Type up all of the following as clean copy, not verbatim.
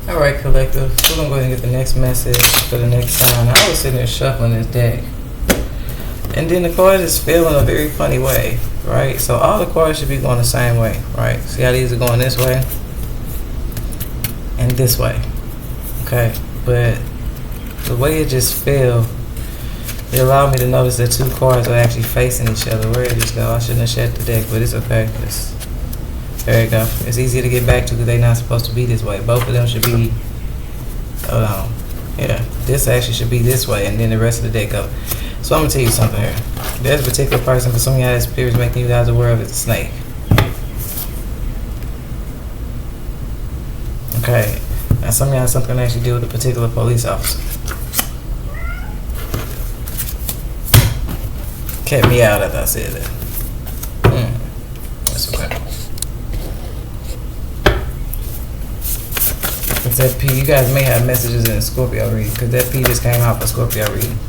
Alright, collective. We're gonna go ahead and get the next message for the next sign. I was sitting there shuffling this deck. And then the cards just fell in a very funny way, right? So all the cards should be going the same way, right? See how these are going this way and this way, okay? But the way it just fell, it allowed me to notice that two cards are actually facing each other. Where did this go? I shouldn't have shed the deck, but it's okay. There you go. It's easier to get back to because they're not supposed to be this way. Both of them should be, hold on. Yeah, this actually should be this way, and then the rest of the deck up. So I'm going to tell you something here. There's a particular person, for some of y'all, that spirit is making you guys aware of, it's a snake. Okay. Now some of y'all, something can actually deal with a particular police officer. Kept me out after I said that. That's okay. It's that P. You guys may have messages in the Scorpio reading because that P just came out for Scorpio reading.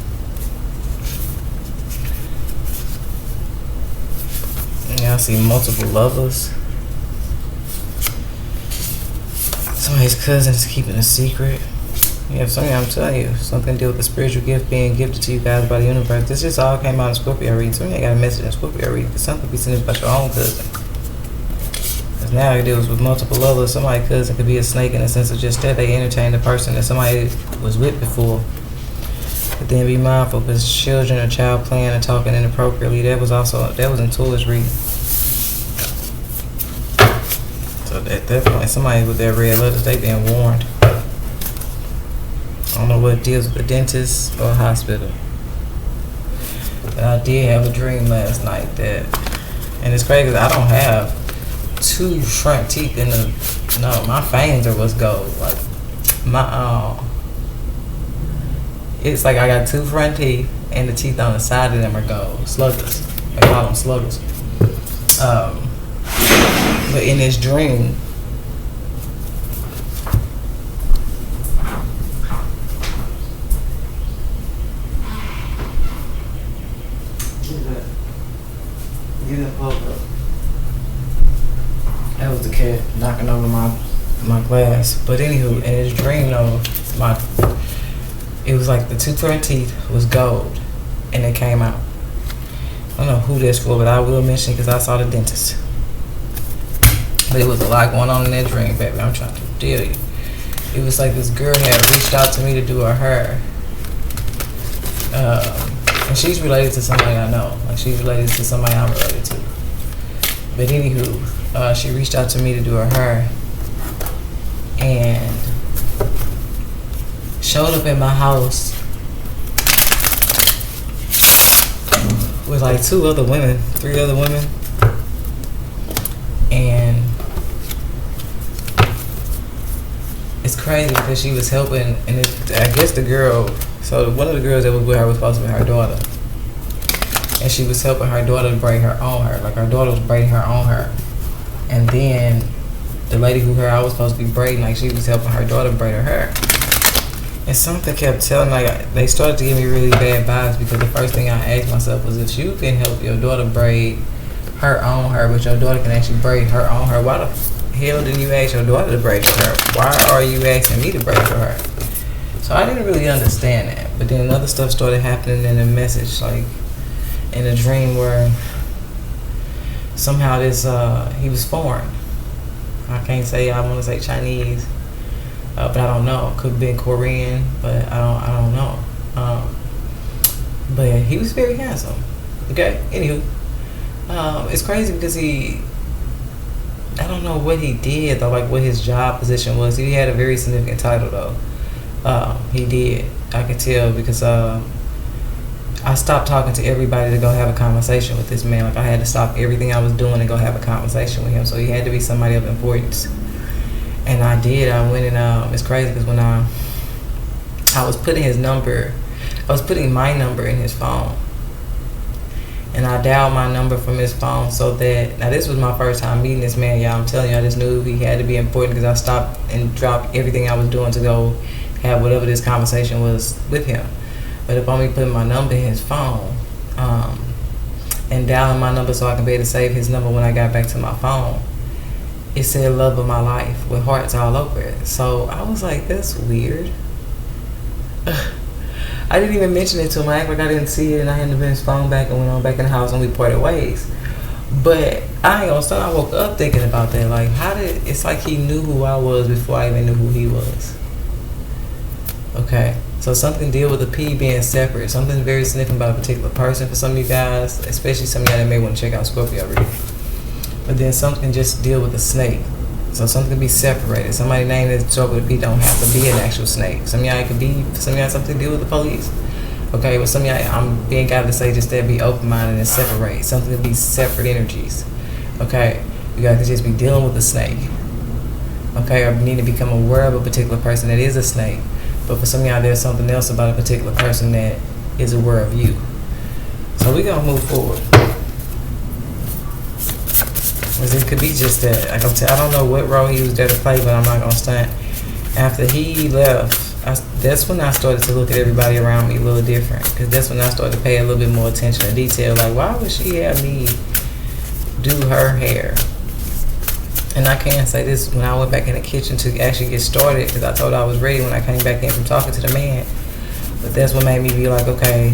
Yeah, I see multiple lovers. Somebody's cousin is keeping a secret. Yeah, some of y'all, I'm telling you, something to do with the spiritual gift being gifted to you guys by the universe. This just all came out in Scorpio reading. Some of y'all got a message in Scorpio reading. Something be sent about your own cousin. Because now it deals with multiple lovers. Somebody's cousin could be a snake in the sense of just that they entertained a person that somebody was with before. But then be mindful because children or child playing or talking inappropriately. That was in Taurus reading. So at that point, somebody with their red letters, they being warned. I don't know what it deals with the dentist or hospital. But I did have a dream last night that, and it's crazy because I don't have two front teeth in the, no, my fangs are what's gold. Like, it's like I got two front teeth and the teeth on the side of them are gold. Sluggers. I call them sluggers. But in this dream, that was the cat knocking over my glass. But anywho, in his dream though, it was like the two front teeth was gold and it came out. I don't know who that's for, but I will mention because I saw the dentist. But it was a lot going on in that dream, baby. I'm trying to tell you. It was like this girl had reached out to me to do her hair. And she's related to somebody I know. Like, she's related to somebody I'm related to. But anywho, she reached out to me to do her hair. And showed up at my house with like three other women. And it's crazy because she was helping, and I guess the girl, so one of the girls that was with her was supposed to be her daughter. And she was helping her daughter braid her own hair. Like, her daughter was braiding her own hair. And then the lady who I was supposed to be braiding, like, she was helping her daughter braid her hair. And something kept telling me, like, they started to give me really bad vibes because the first thing I asked myself was, if you can help your daughter braid her own hair, but your daughter can actually braid her own hair, why the hell didn't you ask your daughter to braid your hair? Why are you asking me to braid your hair? So I didn't really understand that. But then other stuff started happening in the message, like in a dream where somehow this, he was foreign. I can't say, I want to say Chinese, but I don't know. Could have been Korean, but I don't know. But he was very handsome. Okay, anywho. It's crazy because I don't know what he did though, like what his job position was. He had a very significant title though. He did. I could tell because I stopped talking to everybody to go have a conversation with this man. Like, I had to stop everything I was doing and go have a conversation with him. So he had to be somebody of importance. And I did. I went and it's crazy because when I was putting my number in his phone. And I dialed my number from his phone so that, now this was my first time meeting this man, y'all. I'm telling you, I just knew he had to be important because I stopped and dropped everything I was doing to go have whatever this conversation was with him. But upon me putting my number in his phone, and dialing my number so I can be able to save his number when I got back to my phone, it said love of my life with hearts all over it. So I was like, that's weird. I didn't even mention it to him. I act like I didn't see it, and I handed him his phone back and went on back in the house, and we parted ways. But I ain't gonna start. I woke up thinking about that. Like, it's like he knew who I was before I even knew who he was. Okay, so something deal with the P being separate. Something very significant about a particular person for some of you guys, especially some of y'all that may want to check out Scorpio reading. But then something just deal with the snake. So something can be separated. Somebody named that start with a P don't have to be an actual snake. Some of y'all it could be, some of y'all something to deal with the police. Okay, but some of y'all, I'm being guided to say just that, be open-minded and separate. Something to be separate energies. Okay, you guys could just be dealing with the snake. Okay, or need to become aware of a particular person that is a snake. But for some of y'all, there's something else about a particular person that is aware of you. So we're going to move forward. Because it could be just that. Like I don't know what role he was there to play, but I'm not going to stunt. After he left, that's when I started to look at everybody around me a little different. Because that's when I started to pay a little bit more attention to detail. Like, why would she have me do her hair? And I can say this, when I went back in the kitchen to actually get started, because I told her I was ready when I came back in from talking to the man. But that's what made me be like, okay,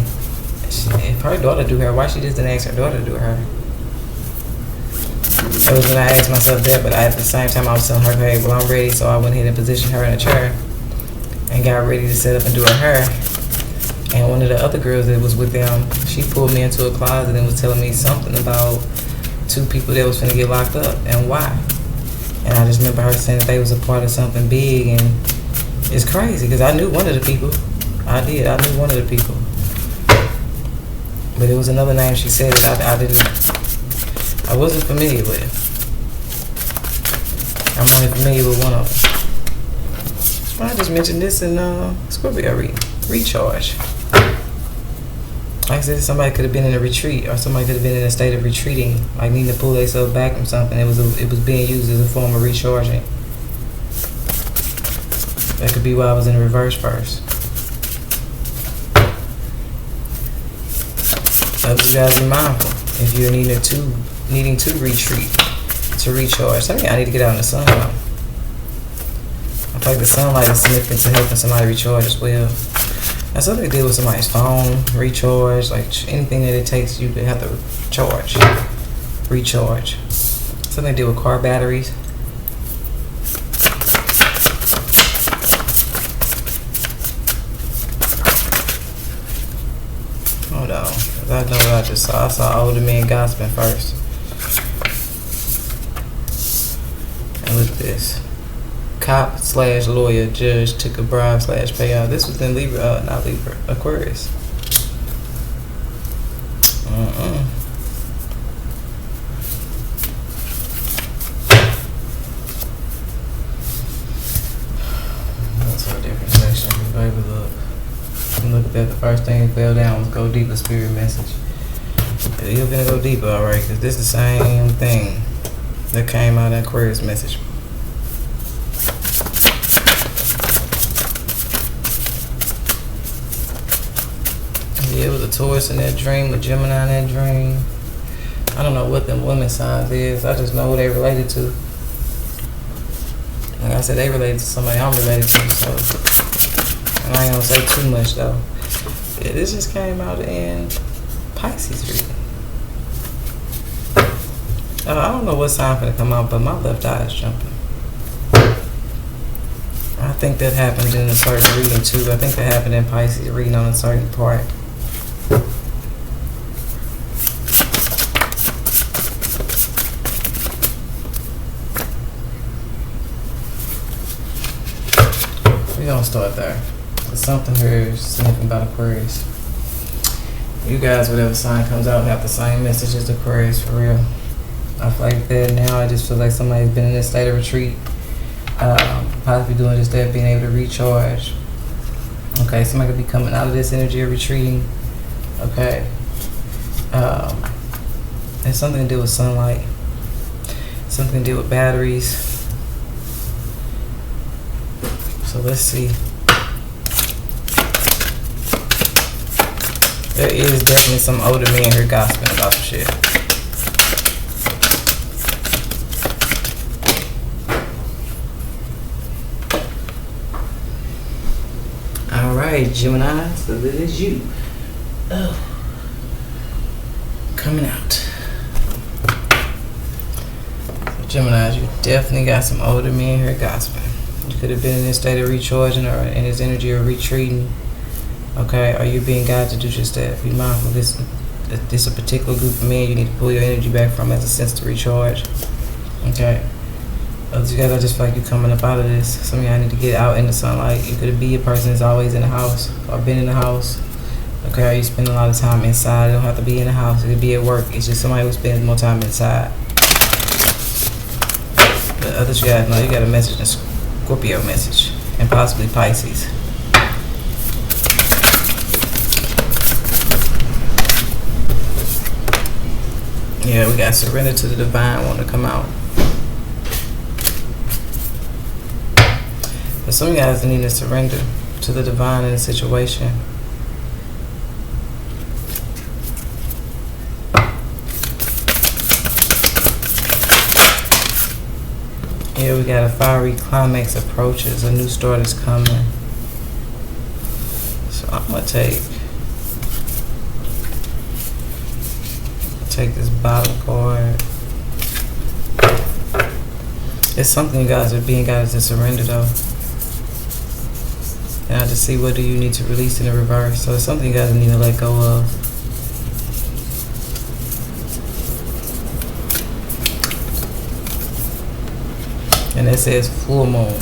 if her daughter do her, why she just didn't ask her daughter to do her? That was when I asked myself that, but at the same time I was telling her, hey, well, I'm ready, so I went ahead and positioned her in a chair and got ready to set up and do her hair. And one of the other girls that was with them, she pulled me into a closet and was telling me something about 2 people that was finna get locked up and why. And I just remember her saying that they was a part of something big, and it's crazy because I knew one of the people. I knew one of the people. But it was another name she said that I wasn't familiar with. I'm only familiar with one of them. Well, I just mentioned this in Scorpio reading. Recharge. Like I said, somebody could have been in a retreat, or somebody could have been in a state of retreating, like needing to pull themselves back from something. It was being used as a form of recharging. That could be why I was in the reverse first. So you gotta be mindful if you're needing to retreat, to recharge. Some of y'all need to get out in the sun. I feel like the sunlight is significant to helping somebody recharge as well. That's something to deal with somebody's phone, recharge, like anything that it takes you to have to charge, recharge. Something to do with car batteries. Hold on, 'cause I know what I just saw. I saw older men gossiping first. And look at this. Cop/lawyer judge took a bribe/payout. This was in Libra, not Libra, Aquarius. That's a different section. Baby, look. Look at that. The first thing that fell down was go deeper spirit message. You're gonna go deeper, alright? Because this is the same thing that came out in Aquarius message. Yeah, it was a Taurus in that dream, a Gemini in that dream. I don't know what them women signs is. I just know who they related to. Like I said, they related to somebody I'm related to, so. And I ain't gonna say too much though. Yeah, this just came out in Pisces reading. I don't know what sign gonna come out, but my left eye is jumping. I think that happened in a certain reading too. I think that happened in Pisces reading on a certain part. We're gonna start there. There's something here significant about Aquarius. You guys, whatever sign comes out, have the same message as Aquarius for real. I feel like that now. I just feel like somebody's been in this state of retreat. Possibly doing just that, being able to recharge. Okay, somebody could be coming out of this energy of retreating. Okay. It's something to do with sunlight. Something to do with batteries. So let's see. There is definitely some older men here gossiping about some shit. Alright, Gemini, so this is you. Oh. Coming out. So Gemini, you definitely got some older men here gossiping. You could have been in this state of recharging or in this energy of retreating. Okay, are you being guided to do just that? Be mindful this is a particular group of men you need to pull your energy back from as a sense to recharge. Okay. Others you guys, I just feel like you're coming up out of this. Some of y'all need to get out in the sunlight. You could be a person that's always in the house or been in the house. Okay, or you spend a lot of time inside. It don't have to be in the house. It could be at work. It's just somebody who spends more time inside. But others you guys know you got a message, a Scorpio message, and possibly Pisces. Yeah, we got surrender to the divine want to come out. But some of you guys need to surrender to the divine in a situation. Yeah, we got a fiery climax approaches. A new start is coming. So I'm going to take this bottom card. It's something you guys are being guided to surrender though. And I just see what do you need to release in the reverse. So it's something you guys need to let go of. And it says full moon.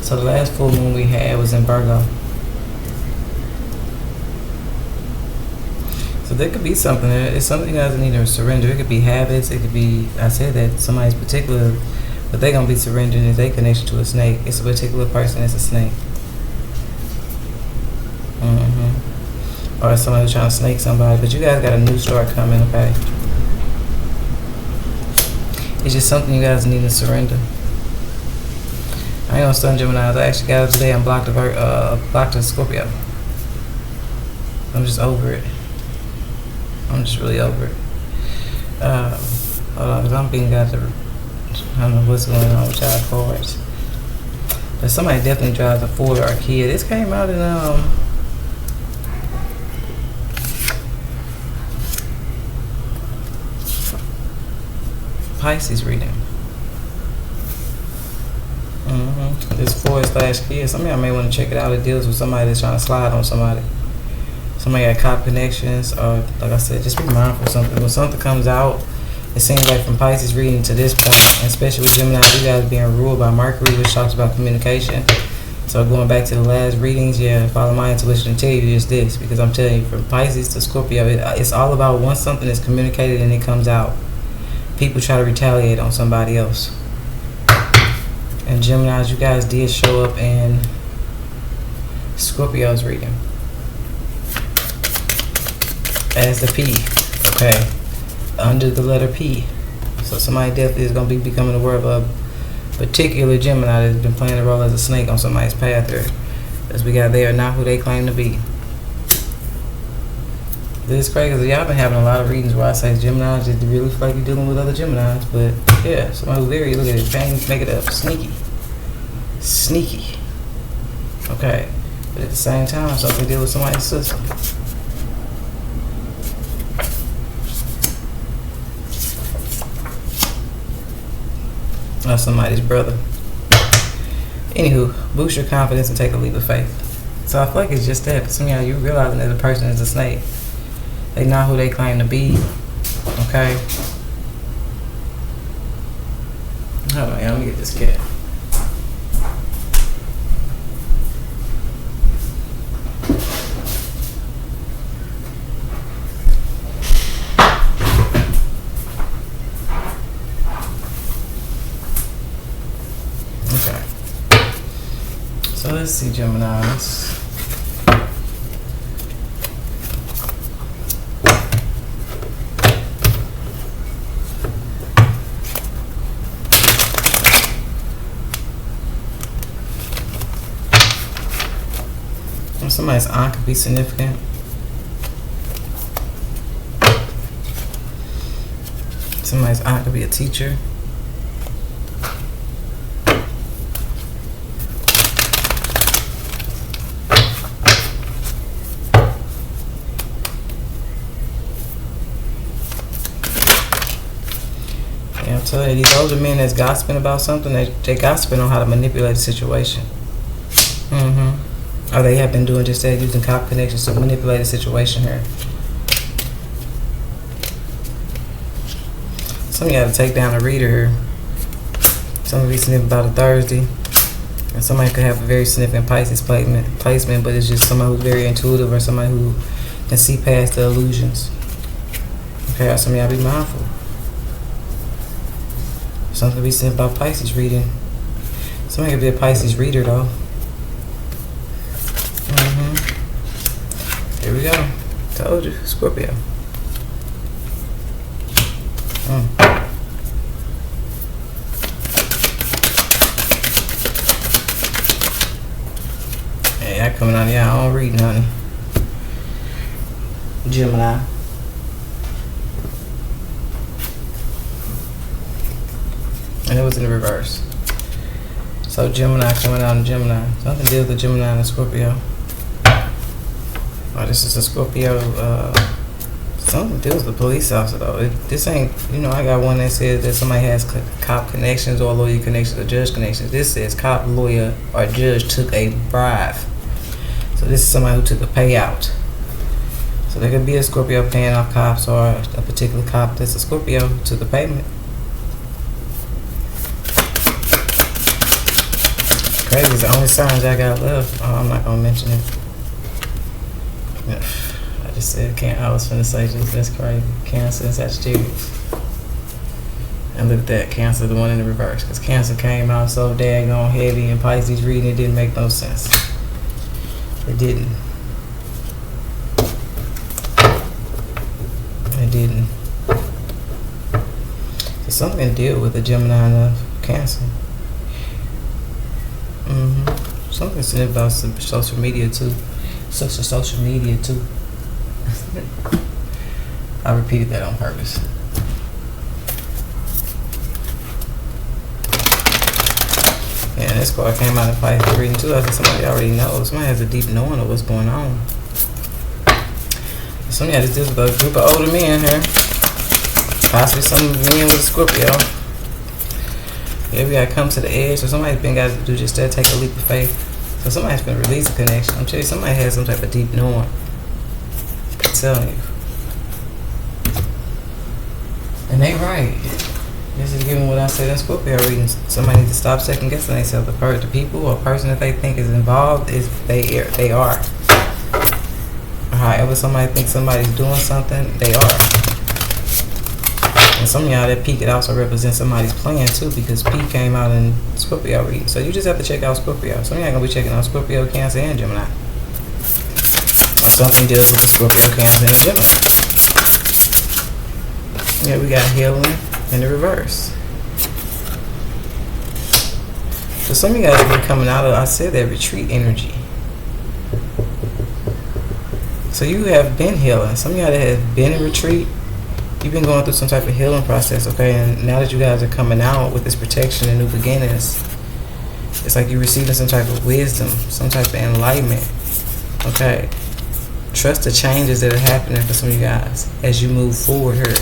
So the last full moon we had was in Virgo. So there could be something there. It's something you guys need to surrender. It could be habits. It could be, I said that somebody's particular, but they're going to be surrendering is their connection to a snake. It's a particular person that's a snake. Or somebody who's trying to snake somebody. But you guys got a new start coming, okay? It's just something you guys need to surrender. I ain't gonna stun Gemini. I actually got it today. I'm blocked a Scorpio. I'm just over it. I'm just really over it. Hold on, because I'm being got to. I don't know what's going on with y'all cards. But somebody definitely drives a Ford or a Kia. This came out in Pisces reading. This Ford/Kia. Some of y'all may want to check it out. It deals with somebody that's trying to slide on somebody. Somebody got cop connections, or like I said, just be mindful of something. When something comes out, it seems like from Pisces reading to this point, and especially with Gemini, you guys being ruled by Mercury, which talks about communication. So going back to the last readings, yeah, follow my intuition and tell you just this, because I'm telling you, from Pisces to Scorpio, it's all about once something is communicated and it comes out, people try to retaliate on somebody else. And Geminis, you guys did show up in Scorpio's reading as the P, okay, under the letter P. So somebody definitely is going to be becoming aware of a particular Gemini that's been playing the role as a snake on somebody's path here. As we got, they are not who they claim to be. This is crazy because y'all been having a lot of readings where I say Geminis just really feel like you're dealing with other Geminis. But yeah, somebody who's very, look at it, change, make it up, sneaky. Okay, but at the same time, something deal with somebody's sister. Or somebody's brother. Anywho, boost your confidence and take a leap of faith. So I feel like it's just that. For some of y'all, you realizing that a person is a snake. They not who they claim to be. Okay? Hold on, y'all. Let me get this cat. Okay. So let's see, Geminis. Somebody's aunt could be significant. Somebody's aunt could be a teacher. So these older men that's gossiping about something, they gossiping on how to manipulate the situation. Or they have been doing just that, using cop connections to manipulate the situation here. Some of you got to take down a reader here. Some of you sniff about a Thursday. And somebody could have a very significant Pisces placement, but it's just somebody who's very intuitive or somebody who can see past the illusions. Okay, some of y'all be mindful. Something to be sniffed about Pisces reading. Somebody could be a Pisces reader though. Here we go. Told you, Scorpio. Hey, I coming out of y'all own reading, honey. Gemini. And it was in the reverse. So Gemini coming out in Gemini. Something deals with Gemini and Scorpio. Oh, this is a Scorpio. Something deals with the police officer though. This ain't, I got one that says that somebody has cop connections or lawyer connections or judge connections. This says cop, lawyer, or judge took a bribe. So this is somebody who took a payout. So there could be a Scorpio paying off cops or a particular cop that's a Scorpio who took a payment. Crazy, it's the only signs I got left. Oh, I'm not gonna mention it. I just said I was finna say this. That's crazy. Cancer and Sagittarius. And look at that, Cancer, the one in the reverse. Because Cancer came out so daggone heavy and Pisces reading, it didn't make no sense. It didn't. It didn't. So something to deal with the Gemini and the Cancer. Something said about social media too. Social media too. I repeated that on purpose. Yeah, this card came out in Pisces reading too. I said somebody already knows. Somebody has a deep knowing of what's going on. Somebody just deals with a group of older men here. Possibly some men with a Scorpio. Yeah, we gotta come to the edge. So somebody's been got to do just that, take a leap of faith. So somebody's been release a connection. I'm telling you, somebody has some type of deep knowing. I'm telling you. And they right. This is giving what I said in Scorpio readings. Somebody needs to stop second guessing themselves. The people or person that they think is involved is they are. However somebody thinks somebody's doing something, they are. And some of y'all, that peak, it also represents somebody's plan too, because peak came out in Scorpio reading. So you just have to check out Scorpio. Some of y'all gonna be checking out Scorpio, Cancer, and Gemini. Something deals with the Scorpio, Cancer, and Gemini. Yeah, we got healing in the reverse. So some of you guys have been coming out of, I said that retreat energy. So you have been healing. Some of y'all that have been in retreat, you've been going through some type of healing process, okay? And now that you guys are coming out with this protection and new beginnings, it's like you're receiving some type of wisdom, some type of enlightenment, okay? Trust the changes that are happening for some of you guys as you move forward here.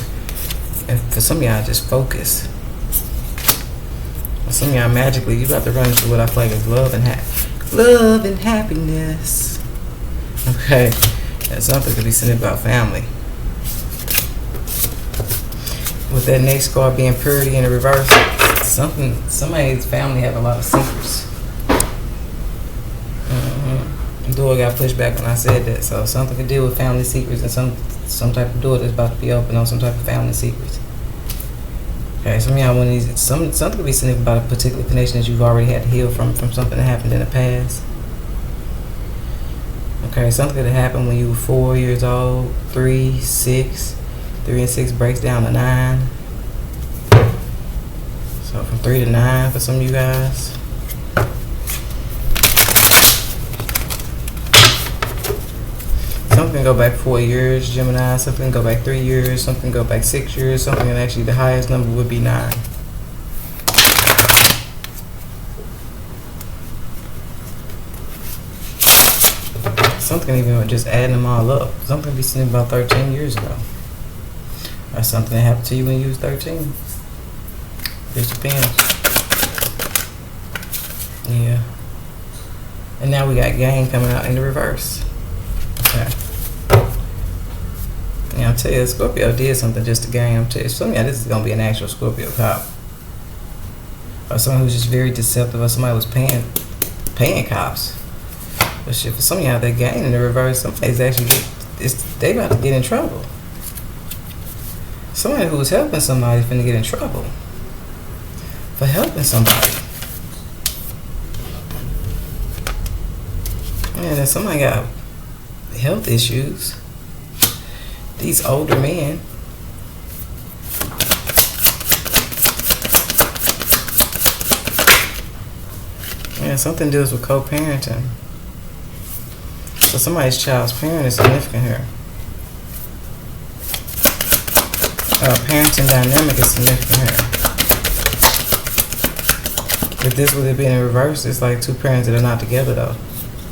And for some of y'all, just focus. For some of y'all, magically, you about to run into what I feel like is love and happiness. Okay? That's something to be said about family. With that next card being purity in the reverse, somebody's family have a lot of secrets. The door got pushed back when I said that, so something to deal with family secrets and some type of door that's about to be open on some type of family secrets. Okay, some of y'all want these. Something could be significant about a particular connection that you've already had to heal from something that happened in the past. Okay, something could have happened when you were 4 years old, 3, 6. 3 and 6 breaks down to 9. So from 3 to 9 for some of you guys. Something can go back 4 years, Gemini. Something can go back 3 years. Something can go back 6 years. Something, and actually the highest number would be 9. Something even just adding them all up. Something be seen about 13 years ago. Or something that happened to you when you was 13. Just depends. Yeah. And now we got game coming out in the reverse. Okay. Yeah, I'm telling you, Scorpio did something just to gain. I'm telling you, some of y'all, this is gonna be an actual Scorpio cop, or someone who's just very deceptive, or somebody was paying cops. But shit, for some of y'all, that gain in the reverse, somebody's actually they about to get in trouble. Somebody who was helping somebody finna get in trouble for helping somebody. Yeah, then somebody got health issues. These older men. Yeah, something deals with co-parenting. So somebody's child's parent is significant here. Parenting dynamic is significant here. But this, with it being in reverse, it's like two parents that are not together though.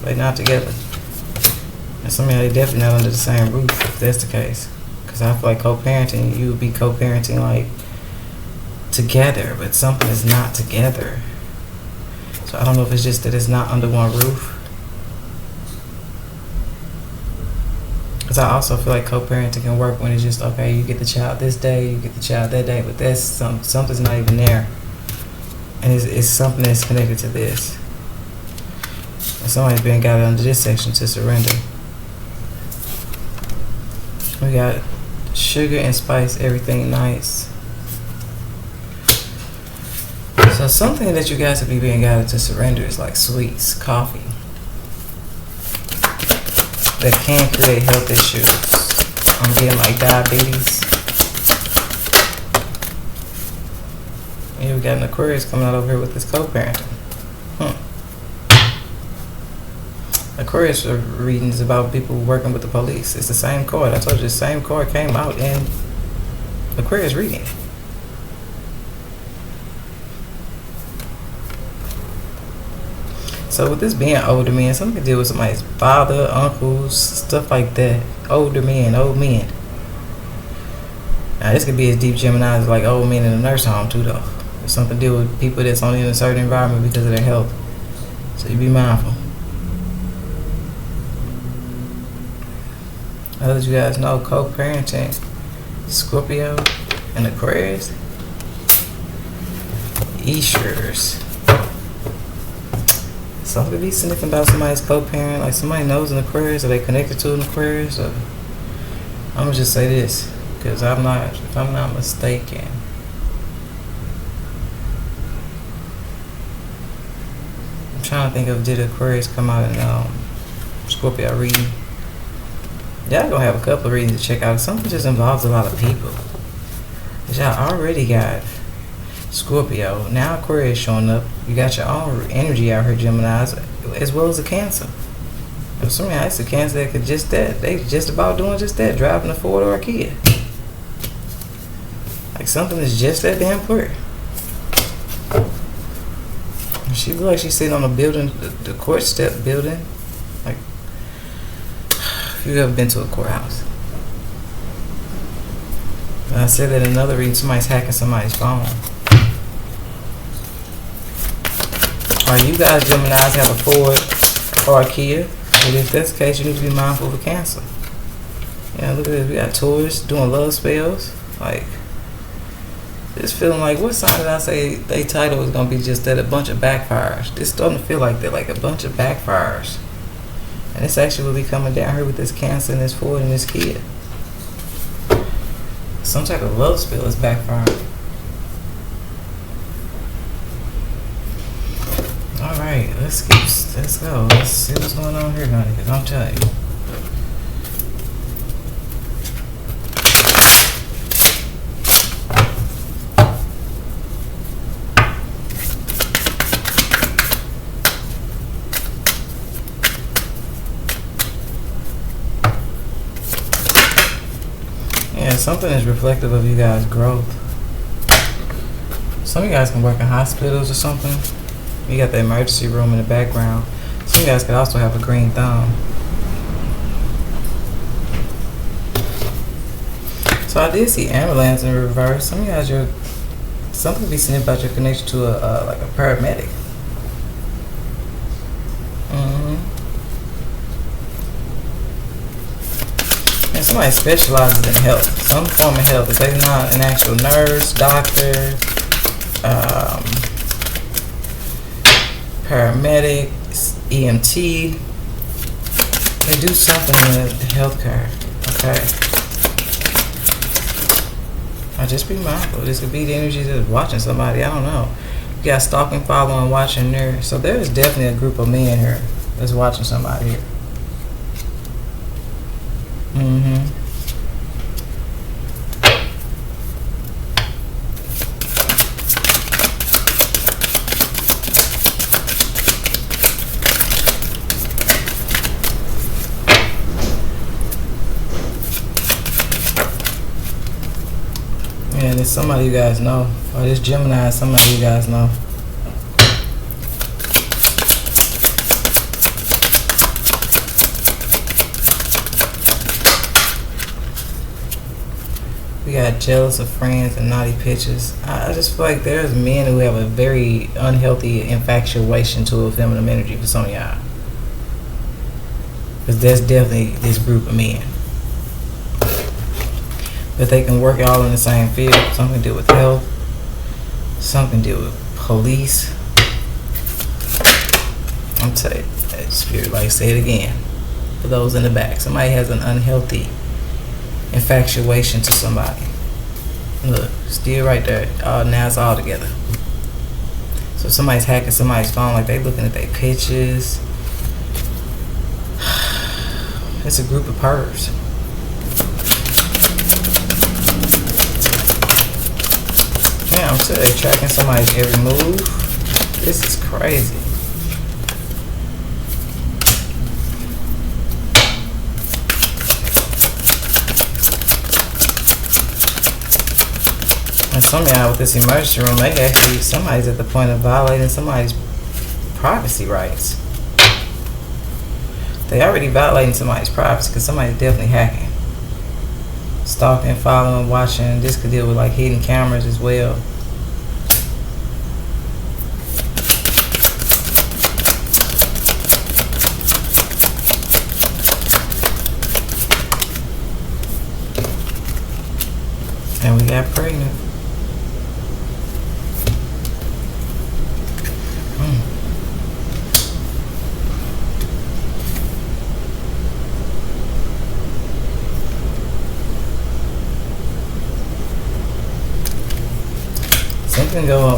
They're not together. And some of y'all, they definitely not under the same roof if that's the case. Because I feel like co-parenting, you would be co-parenting like together, but something is not together. So I don't know if it's just that it's not under one roof. Because I also feel like co-parenting can work when it's just, okay, you get the child this day, you get the child that day, but that's something's not even there. And it's something that's connected to this. And somebody's being guided under this section to surrender. We got sugar and spice, everything nice. So something that you guys would be being guided to surrender is like sweets, coffee, that can create health issues. I'm getting like diabetes. Yeah, we got an Aquarius coming out over here with this co-parenting. Aquarius reading is about people working with the police. It's the same card. I told you the same card came out in Aquarius reading. So with this being older men, something can deal with somebody's father, uncles, stuff like that. Older men, old men. Now this could be as deep Gemini as like old men in a nursing home too though. It's something to deal with people that's only in a certain environment because of their health. So you be mindful. As you guys know, co-parenting, Scorpio and Aquarius, Easters. Something to be significant about somebody's co-parent, like somebody knows an Aquarius, or they connected to an Aquarius. Or I'm gonna just say this, because if I'm not mistaken, I'm trying to think of, did Aquarius come out in Scorpio reading? Y'all gonna have a couple of readings to check out. Something just involves a lot of people. Cause y'all already got Scorpio. Now Aquarius showing up. You got your own energy out here, Geminis, as well as a Cancer. If some of y'all, it's a Cancer that could just that. They just about doing just that, driving a Ford or a Kia. Like something is just that damn clear. She look like she's sitting on a building, the court step building. Like, if you've ever been to a courthouse. And I said that in another reading, somebody's hacking somebody's phone. Or you guys, Geminis, have a Ford or a Kia. But if that's the case, you need to be mindful of a Cancer. Yeah, look at this. We got tourists doing love spells. Like, just feeling like, what sign did I say they title is going to be just that, a bunch of backfires? It's starting to feel like that, like a bunch of backfires. And it's actually will be coming down here with this Cancer and this Ford and this Kia. Some type of love spell is backfiring. Alright, let's go. Let's see what's going on here, honey, because I'm telling you. Yeah, something is reflective of you guys' growth. Some of you guys can work in hospitals or something. You got the emergency room in the background. Some of you guys could also have a green thumb. So I did see ambulance in reverse. Some of you guys, Something could be snipped about your connection to a like a paramedic. And somebody specializes in health, some form of health. If they're not an actual nurse, doctor, paramedic, EMT, they do something in healthcare. Okay. Now just be mindful. This could be the energy that's watching somebody. I don't know. You got stalking, following, watching there. So there is definitely a group of men here that's watching somebody here. And it's somebody you guys know. Or this Gemini is somebody you guys know. We got jealous of friends and naughty pictures. I just feel like there's men who have a very unhealthy infatuation to a feminine energy for some of y'all. Because there's definitely this group of men. But they can work all in the same field. Some can deal with health. Some can deal with police. I'm telling you, that spirit, like, say it again. For those in the back, somebody has an unhealthy infatuation to somebody. Look, still right there. Now it's all together. So if somebody's hacking somebody's phone, like they looking at their pictures. It's a group of pervs. Yeah, I'm sure they're tracking somebody's every move. This is crazy. And some of y'all with this emergency room, they actually, somebody's at the point of violating somebody's privacy rights. They already violating somebody's privacy because somebody's definitely hacking. Stalking, following, watching. This could deal with like hidden cameras as well. And we got pregnant.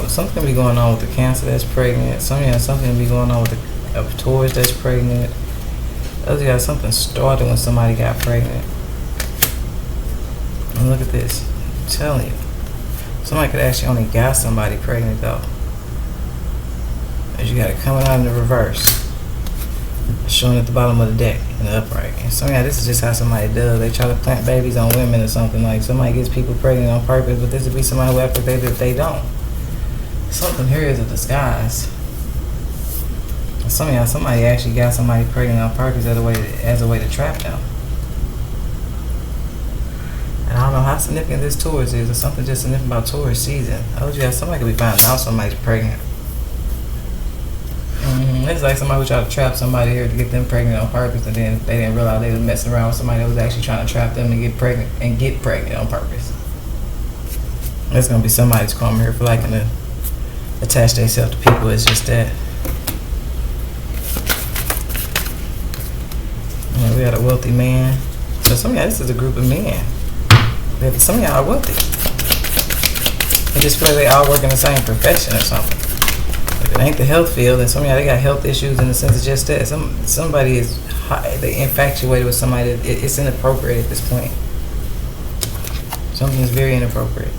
Something be going on with the Cancer that's pregnant. Something be going on with the Taurus that's pregnant. Others got something started when somebody got pregnant. And look at this. I'm telling you. Somebody could actually only got somebody pregnant though. As you got it coming out in the reverse. Showing at the bottom of the deck in the upright. And this is just how somebody does. They try to plant babies on women or something. Like somebody gets people pregnant on purpose, but this would be somebody who after they don't. Something here is a disguise. Somebody actually got somebody pregnant on purpose as a way to trap them. And I don't know how significant this Taurus is. Or something just significant about Taurus season. I told you somebody could be finding out somebody's pregnant. It's like somebody who tried to trap somebody here to get them pregnant on purpose, and then they didn't realize they were messing around with somebody that was actually trying to trap them to get pregnant on purpose. There's gonna be somebody that's coming here for liking to attach themselves to people. It's just that. We got a wealthy man. So some of y'all, this is a group of men. Some of y'all are wealthy. They just feel like they all work in the same profession or something. If it ain't the health field, then some of y'all, they got health issues in the sense of just that. Somebody is they infatuated with somebody that it's inappropriate at this point. Something is very inappropriate.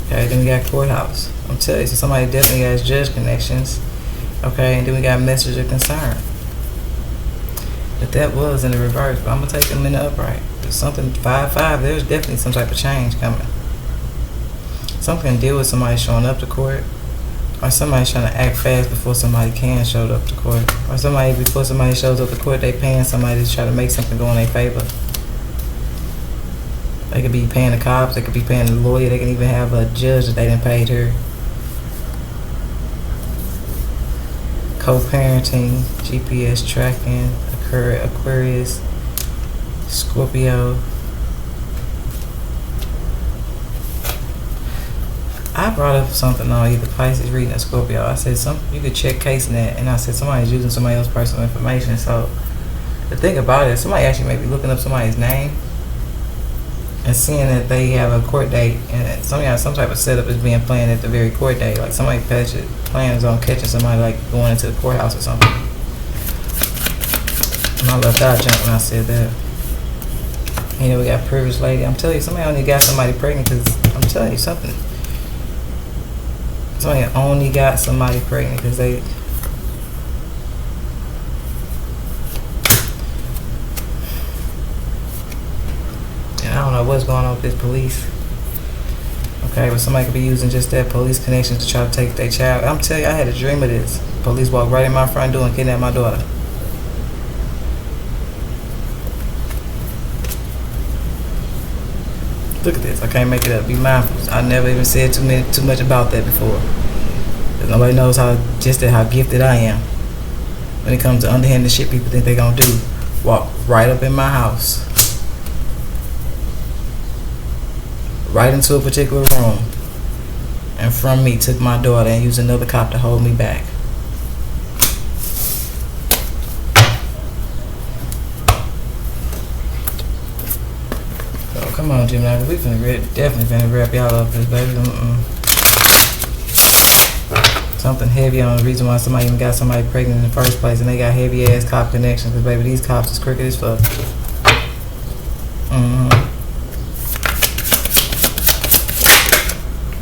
Okay, then we got courthouse. I'm telling you, so somebody definitely has judge connections. Okay, and then we got message of concern. But that was in the reverse, but I'm gonna take them in the upright. There's something 5-5. There's definitely some type of change coming. Something can deal with somebody showing up to court, or somebody trying to act fast before somebody can show up to court, or somebody before somebody shows up to court, they paying somebody to try to make something go in their favor. They could be paying the cops, they could be paying the lawyer, they can even have a judge that they didn't pay her. co-parenting, GPS tracking, Aquarius, Scorpio. I brought up something on either Pisces reading or Scorpio. I said you could check case in that, and I said somebody's using somebody else's personal information. So the thing about it, somebody actually may be looking up somebody's name and seeing that they have a court date, and some type of setup is being planned at the very court date. Like somebody plans on catching somebody like going into the courthouse or something. And I left out jump when I said that. You know, we got privileged lady. I'm telling you, somebody only got somebody pregnant because I'm telling you something. Somebody only got somebody pregnant because they. And I don't know what's going on with this police. Okay, but somebody could be using just that police connection to try to take their child. I'm telling you, I had a dream of this. Police walked right in my front door and kidnapped my daughter. Look at this. I can't make it up. Be mindful. I never even said too much about that before. Nobody knows how gifted I am. When it comes to underhanded shit people think they're gonna do. Walk right up in my house. Right into a particular room. And from me took my daughter and used another cop to hold me back. Come on, Gemini, we definitely finna wrap y'all up this, baby. Something heavy on the reason why somebody even got somebody pregnant in the first place, and they got heavy ass cop connections. Cause baby, these cops is crooked as fuck.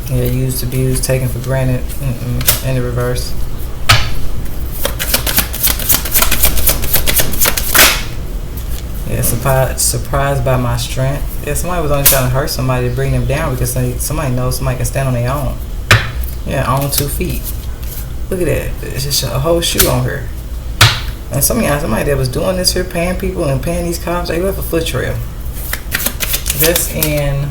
Yeah, used, abused, taken for granted, in the reverse. Yeah, surprised by my strength. Yeah, somebody was only trying to hurt somebody to bring them down because somebody knows somebody can stand on their own. Yeah, on 2 feet. Look at that. It's just a whole shoe on her. And somebody that was doing this here, paying people and paying these cops, they left a foot trail. That's in.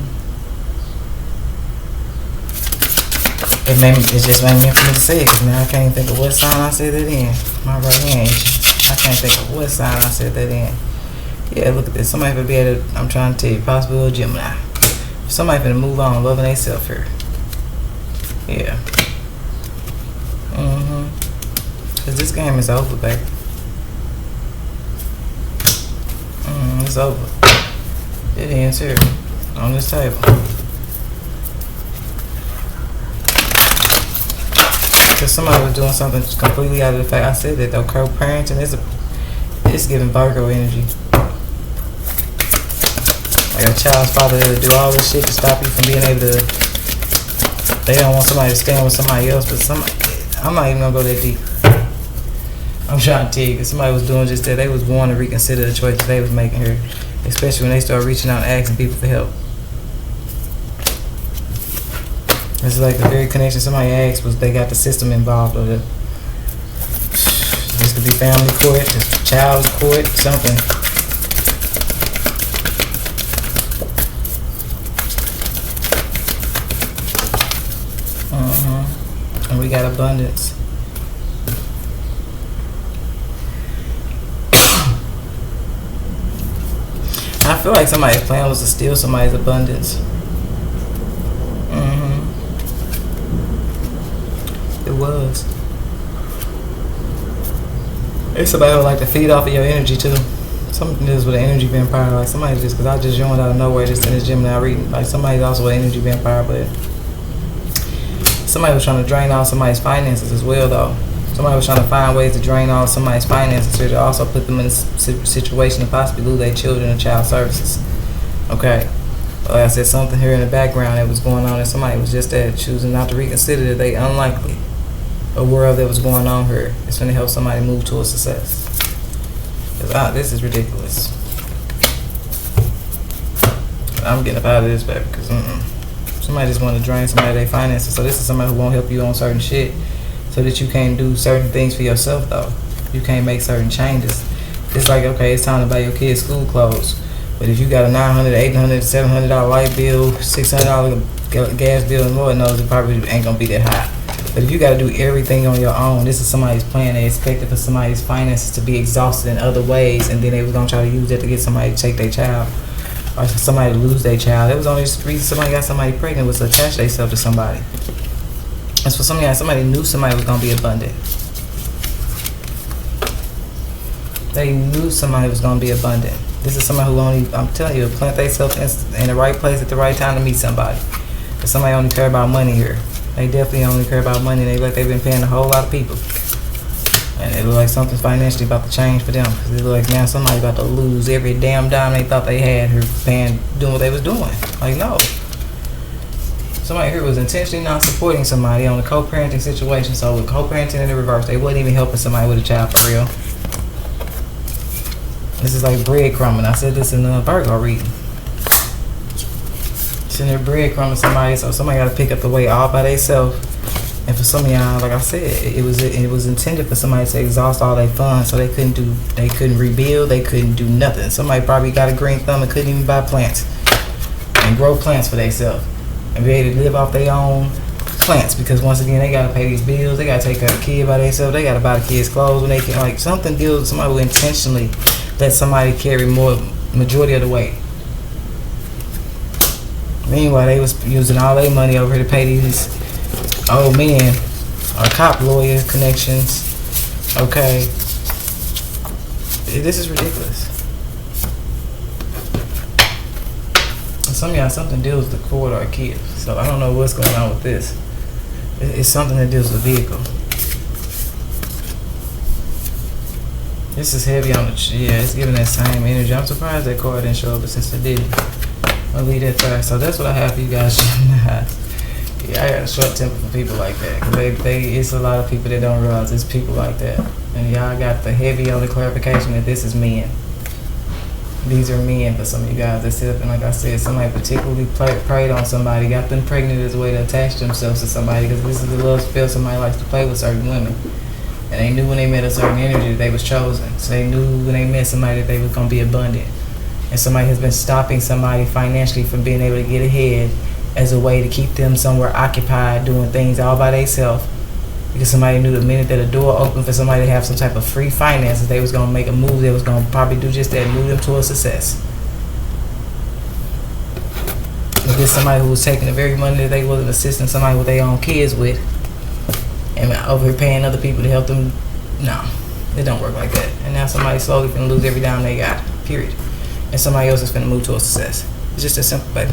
It just made me for me to say it because now I can't think of what sign I said that in. My right hand. I can't think of what sign I said that in. Yeah, look at this. Somebody could be able to, I'm trying to tell you, possible Gemini. Somebody finna move on, loving themselves here. Yeah. Cause this game is over, baby. It's over. It ends here, on this table. Cause somebody was doing something completely out of the fact. I said that though, co-parenting it's giving Virgo energy. Like a child's father there to do all this shit to stop you from being able to. They don't want somebody to stand with somebody else, but I'm not even gonna go that deep. I'm trying to tell you, because somebody was doing just that. They was wanting to reconsider the choices they was making here, especially when they started reaching out and asking people for help. It's like the very connection somebody asked was they got the system involved, or this could be family court, child's court, something. And we got abundance. I feel like somebody's plan was to steal somebody's abundance. It was. It's somebody who would like to feed off of your energy too. Something is with an energy vampire. Like somebody just, because I just joined out of nowhere just in this Gemini reading. Like somebody's also an energy vampire, but somebody was trying to drain all somebody's finances as well though. Somebody was trying to find ways to drain all somebody's finances or to also put them in a situation to possibly lose their children and child services. Okay. Like I said, something here in the background that was going on, and somebody was just choosing not to reconsider that they unlikely a world that was going on here. It's going to help somebody move towards success. Because this is ridiculous. I'm getting up out of this, baby, because somebody just want to drain somebody their finances. So this is somebody who won't help you on certain shit, so that you can't do certain things for yourself though. You can't make certain changes. It's like, okay, it's time to buy your kids school clothes, but if you got a $900, $800, $700 light bill, $600 gas bill, and Lord knows it probably ain't gonna be that high. But if you got to do everything on your own, this is somebody's plan. They expected for somebody's finances to be exhausted in other ways, and then they was gonna try to use that to get somebody to take their child, or for somebody to lose their child. It was only the reason somebody got somebody pregnant was to attach themselves to somebody. That's for somebody knew somebody was gonna be abundant. They knew somebody was gonna be abundant. This is somebody who only, I'm telling you, plant themselves in the right place at the right time to meet somebody. But somebody only care about money here. They definitely only care about money. They look like they've been paying a whole lot of people. And it look like something financially about to change for them. Because it look like now somebody about to lose every damn dime they thought they had here paying, doing what they was doing. Like, no. Somebody here was intentionally not supporting somebody on a co-parenting situation. So with co-parenting in the reverse, they wasn't even helping somebody with a child for real. This is like breadcrumbing. I said this in the Virgo reading. Sitting there breadcrumbing somebody, so somebody got to pick up the weight all by themselves. And for some of y'all, like I said, it was intended for somebody to exhaust all their funds, so they couldn't rebuild, they couldn't do nothing. Somebody probably got a green thumb and couldn't even buy plants and grow plants for themselves and be able to live off their own plants, because once again they got to pay these bills, they got to take care of the kid by themselves, they got to buy the kids clothes when they can. Like, something deals with somebody who intentionally let somebody carry majority of the weight. Meanwhile, they was using all their money over here to pay these old men or cop lawyer connections. Okay, this is ridiculous. And some of y'all, something deals with the court or a kid. So I don't know what's going on with this. It's something that deals with the vehicle. This is heavy on the, yeah, it's giving that same energy. I'm surprised that card didn't show up, but since it did, I'll leave that there. So that's what I have for you guys. Yeah, I got a short temper for people like that. Cause it's a lot of people that don't realize it's people like that. And y'all got the heavy on the clarification that this is men. These are men for some of you guys that sit up and, like I said, somebody particularly preyed on somebody, got them pregnant as a way to attach themselves to somebody, because this is the love spell somebody likes to play with certain women. And they knew when they met a certain energy that they was chosen. So they knew when they met somebody that they was going to be abundant. And somebody has been stopping somebody financially from being able to get ahead as a way to keep them somewhere occupied doing things all by themselves. Because somebody knew the minute that a door opened for somebody to have some type of free finances, they was going to make a move that was going to probably do just that, move them towards success. But this somebody who was taking the very money that they wasn't assisting somebody with their own kids with, and over here paying other people to help them. No, it don't work like that. And now somebody slowly finna lose every dime they got, period. And somebody else is finna move towards success. It's just that simple, baby.